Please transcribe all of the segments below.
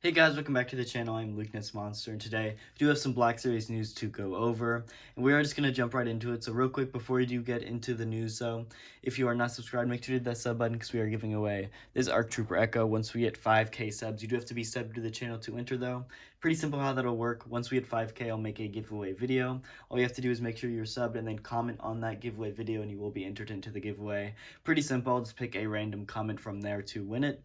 Hey guys, welcome back to the channel. I'm Lukeness Monster, and today I do have some Black Series news to go over, and we are just going to jump right into it. So real quick, before you do get into the news, though, if you are not subscribed, make sure to hit that sub button because we are giving away this ARC Trooper Echo. Once we hit 5k subs, you do have to be subbed to the channel to enter, though. Pretty simple how that'll work. Once we hit 5k, I'll make a giveaway video. All you have to do is make sure you're subbed and then comment on that giveaway video, and you will be entered into the giveaway. Pretty simple. I'll just pick a random comment from there to win it.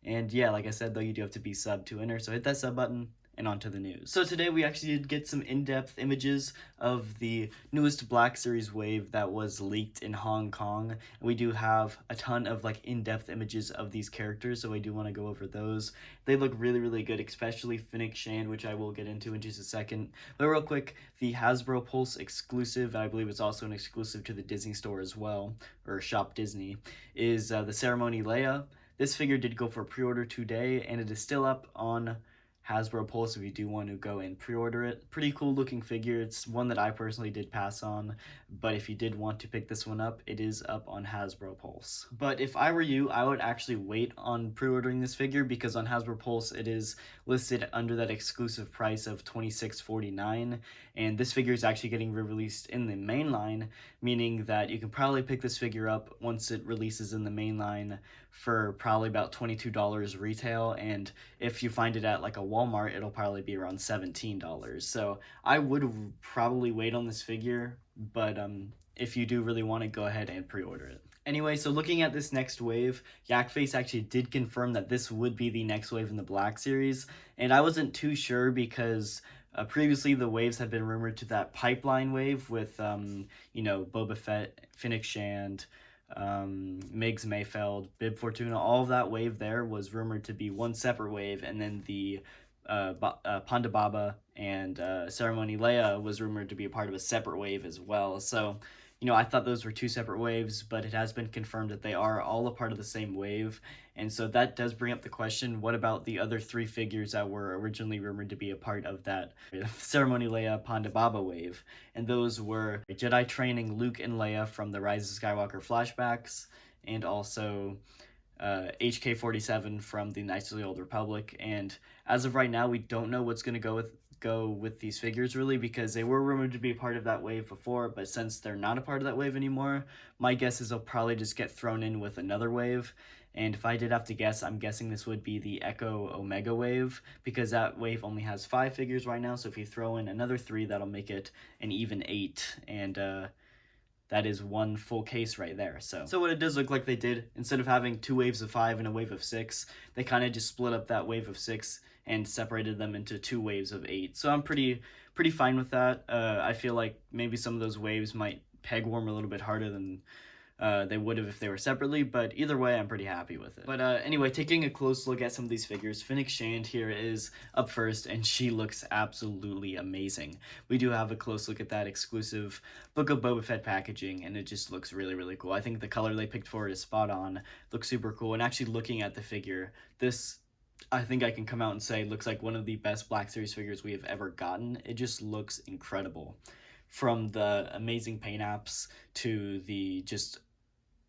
And yeah, like I said, though, you do have to be subbed to enter, so hit that sub button and on to the news. So today we actually did get some in-depth images of the newest Black Series wave that was leaked in Hong Kong. And we do have a ton of like in-depth images of these characters, so I do want to go over those. They look really, really good, especially Fennec Shand, which I will get into in just a second. But real quick, the Hasbro Pulse exclusive, and I believe it's also an exclusive to the Disney store as well, or Shop Disney, is the Ceremony Leia. This figure did go for pre-order today, and it is still up on Hasbro Pulse if you do want to go and pre-order it. Pretty cool looking figure. It's one that I personally did pass on, but if you did want to pick this one up, it is up on Hasbro Pulse. But if I were you, I would actually wait on pre-ordering this figure because on Hasbro Pulse it is listed under that exclusive price of $26.49, and this figure is actually getting re-released in the mainline, meaning that you can probably pick this figure up once it releases in the mainline for probably about $22 retail, and if you find it at like a Walmart, it'll probably be around $17. So I would probably wait on this figure, but if you do really want to, go ahead and pre-order it. Anyway, so looking at this next wave, Yakface actually did confirm that this would be the next wave in the Black Series, and I wasn't too sure because previously the waves have been rumored to that pipeline wave with, Boba Fett, Fennec Shand, Migs Mayfield, Bib Fortuna, all of that wave there was rumored to be one separate wave, and then the Ponda Baba and Ceremony Leia was rumored to be a part of a separate wave as well. So, I thought those were two separate waves, but it has been confirmed that they are all a part of the same wave. And so that does bring up the question, what about the other three figures that were originally rumored to be a part of that Ceremony Leia Ponda Baba wave? And those were Jedi training Luke and Leia from the Rise of Skywalker flashbacks, and also HK-47 from the Knights of the Old Republic. And as of right now, we don't know what's going to go with these figures really, because they were rumored to be a part of that wave before, but since they're not a part of that wave anymore, my guess is they'll probably just get thrown in with another wave. And if I did have to guess, I'm guessing this would be the Echo Omega wave, because that wave only has 5 figures right now, so if you throw in another 3, that'll make it an even 8, and that is one full case right there. So what it does look like they did, instead of having 2 waves of 5 and a wave of 6, they kind of just split up that wave of 6 and separated them into 2 waves of 8. So I'm pretty fine with that. I feel like maybe some of those waves might peg warm a little bit harder than they would have if they were separately, but either way, I'm pretty happy with it. But anyway, taking a close look at some of these figures, Fennec Shand here is up first, and she looks absolutely amazing. We do have a close look at that exclusive Book of Boba Fett packaging, and it just looks really, really cool. I think the color they picked for it is spot on, looks super cool, and actually looking at the figure, this, I think I can come out and say, looks like one of the best Black Series figures we have ever gotten. It just looks incredible. From the amazing paint apps to the just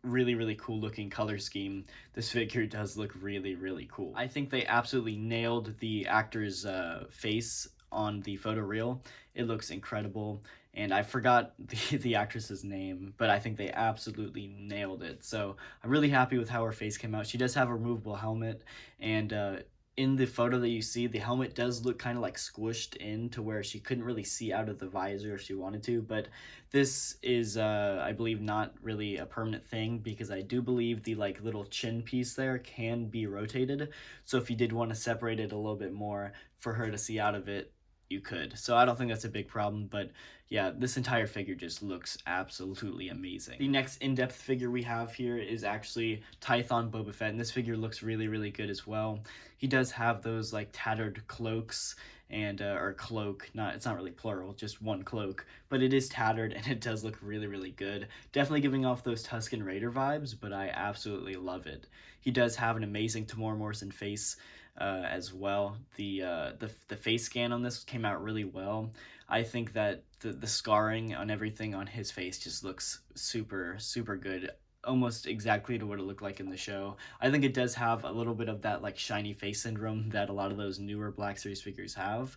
really, really cool looking color scheme, this figure does look really, really cool. I think they absolutely nailed the actor's face on the photo reel. It looks incredible, and I forgot the actress's name, but I think they absolutely nailed it. So I'm really happy with how her face came out. She does have a removable helmet, and in the photo that you see, the helmet does look kind of like squished in to where she couldn't really see out of the visor if she wanted to, but this is, I believe, not really a permanent thing, because I do believe the like little chin piece there can be rotated, so if you did want to separate it a little bit more for her to see out of it, you could. So I don't think that's a big problem, but yeah, this entire figure just looks absolutely amazing. The next in-depth figure we have here is actually Tython Boba Fett, and this figure looks really, really good as well. He does have those like tattered cloaks and or cloak, it's not really plural, just one cloak, but it is tattered and it does look really, really good. Definitely giving off those Tusken Raider vibes, but I absolutely love it. He does have an amazing Tamora Morrison face as well. The face scan on this came out really well. I think that the scarring on everything on his face just looks super, super good almost exactly to what it looked like in the show. I think it does have a little bit of that like shiny face syndrome that a lot of those newer Black Series figures have,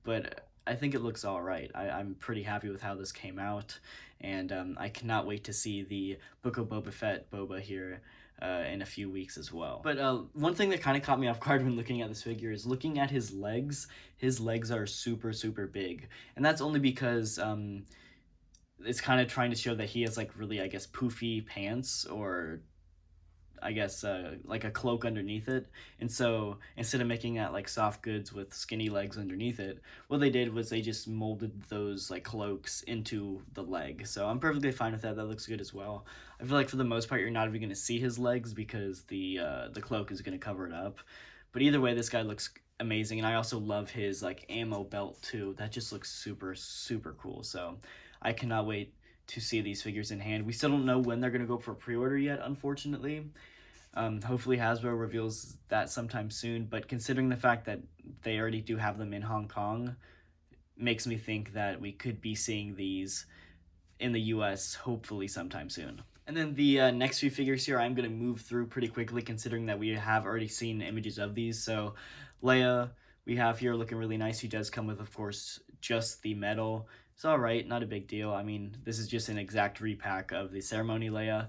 but I think it looks all right. I'm pretty happy with how this came out, and I cannot wait to see the Book of Boba Fett Boba here in a few weeks as well. But one thing that kind of caught me off guard when looking at this figure is looking at his legs. His legs are super, super big, and that's only because it's kind of trying to show that he has like really, I guess, poofy pants, or I guess like a cloak underneath it. And so instead of making that like soft goods with skinny legs underneath it, what they did was they just molded those like cloaks into the leg. So I'm perfectly fine with that. That looks good as well. I feel like for the most part you're not even going to see his legs because the cloak is going to cover it up. But either way, this guy looks amazing, and I also love his like ammo belt too. That just looks super, super cool. So I cannot wait to see these figures in hand. We still don't know when they're going to go for pre-order yet, unfortunately. Hopefully Hasbro reveals that sometime soon, but considering the fact that they already do have them in Hong Kong, makes me think that we could be seeing these in the US hopefully sometime soon. And then the next few figures here, I'm going to move through pretty quickly considering that we have already seen images of these. So Leia, we have here looking really nice. She does come with, of course, just the medal. It's all right, not a big deal. I mean, this is just an exact repack of the Ceremony Leia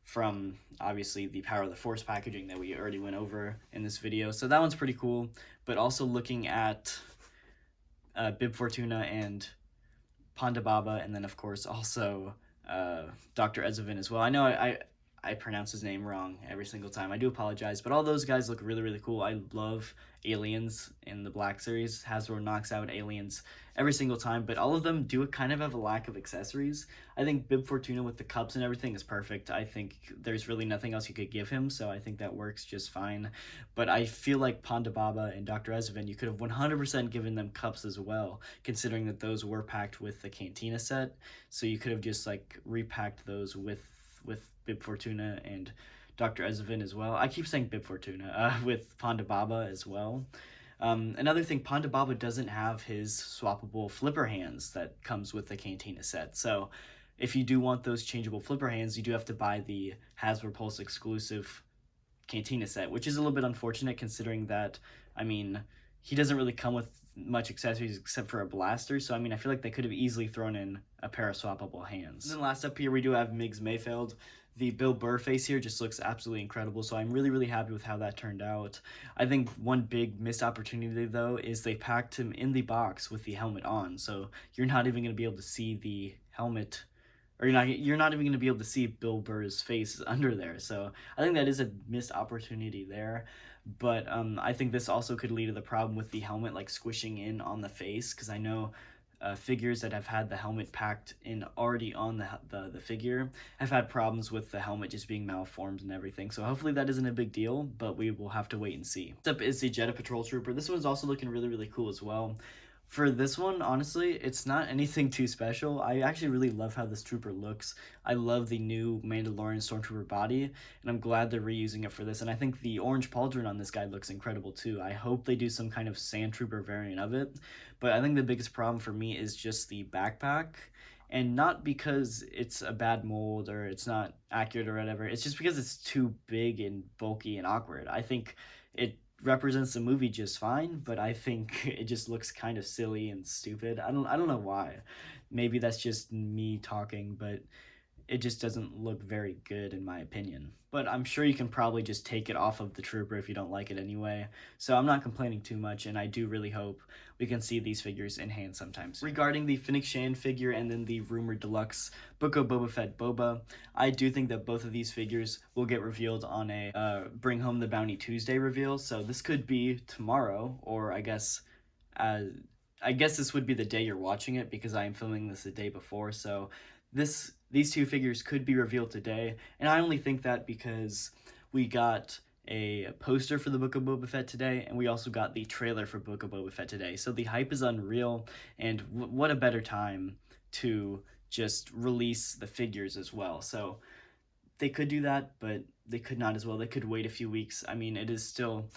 from, obviously, the Power of the Force packaging that we already went over in this video. So that one's pretty cool. But also looking at Bib Fortuna and Ponda Baba, and then, of course, also Dr. Ezevin as well. I know I pronounce his name wrong every single time. I do apologize, but all those guys look really, really cool. I love aliens in the Black Series. Hasbro knocks out aliens every single time, but all of them do kind of have a lack of accessories. I think Bib Fortuna with the cups and everything is perfect. I think there's really nothing else you could give him, so I think that works just fine. But I feel like Ponda Baba and Dr. Ezevin, you could have 100% given them cups as well, considering that those were packed with the Cantina set. So you could have just like repacked those with Bib Fortuna and Dr. Ezevin as well. I keep saying Bib Fortuna with Ponda Baba as well. Another thing, Ponda Baba doesn't have his swappable flipper hands that comes with the Cantina set. So if you do want those changeable flipper hands, you do have to buy the Hasbro Pulse exclusive Cantina set, which is a little bit unfortunate considering that, I mean, he doesn't really come with much accessories except for a blaster, so I mean, I feel like they could have easily thrown in a pair of swappable hands. And then last up here, we do have Migs Mayfield. The Bill Burr face here just looks absolutely incredible, so I'm really, really happy with how that turned out. I think one big missed opportunity, though, is they packed him in the box with the helmet on, so you're not even going to be able to see the helmet, or you're not even going to be able to see Bill Burr's face under there. So I think that is a missed opportunity there. But I think this also could lead to the problem with the helmet like squishing in on the face, because I know figures that have had the helmet packed in already on the figure have had problems with the helmet just being malformed and everything. So hopefully that isn't a big deal, but we will have to wait and see. Next up is the Jedha Patrol Trooper. This one's also looking really, really cool as well. For this one, honestly, it's not anything too special. I actually really love how this trooper looks. I love the new Mandalorian Stormtrooper body, and I'm glad they're reusing it for this. And I think the orange pauldron on this guy looks incredible too. I hope they do some kind of Sand Trooper variant of it. But I think the biggest problem for me is just the backpack. And not because it's a bad mold or it's not accurate or whatever. It's just because it's too big and bulky and awkward. I think it represents the movie just fine, but I think it just looks kind of silly and stupid. I don't know why. Maybe that's just me talking, but it just doesn't look very good in my opinion. But I'm sure you can probably just take it off of the trooper if you don't like it anyway. So I'm not complaining too much, and I do really hope we can see these figures in hand sometimes. Regarding the Fennec Shand figure and then the rumored deluxe Book of Boba Fett Boba, I do think that both of these figures will get revealed on a Bring Home the Bounty Tuesday reveal. So this could be tomorrow, or I guess this would be the day you're watching it because I am filming this the day before. So these two figures could be revealed today, and I only think that because we got a poster for the Book of Boba Fett today, and we also got the trailer for Book of Boba Fett today. So the hype is unreal, and what a better time to just release the figures as well. So they could do that, but they could not as well. They could wait a few weeks. I mean, it is still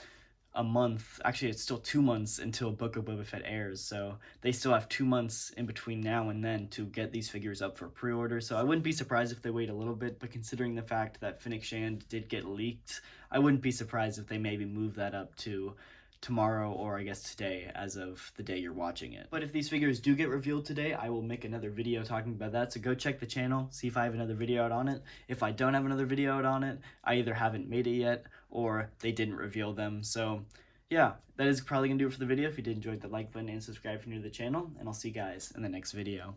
a month. Actually, it's still 2 months until Book of Boba Fett airs, so they still have 2 months in between now and then to get these figures up for pre-order. So I wouldn't be surprised if they wait a little bit, but considering the fact that Fennec Shand did get leaked, I wouldn't be surprised if they maybe move that up to tomorrow, or I guess today, as of the day you're watching it. But if these figures do get revealed today, I will make another video talking about that, so go check the channel, see if I have another video out on it. If I don't have another video out on it, I either haven't made it yet, or they didn't reveal them. So yeah, that is probably gonna do it for the video. If you did enjoy, the like button and subscribe if you're new to the channel, and I'll see you guys in the next video.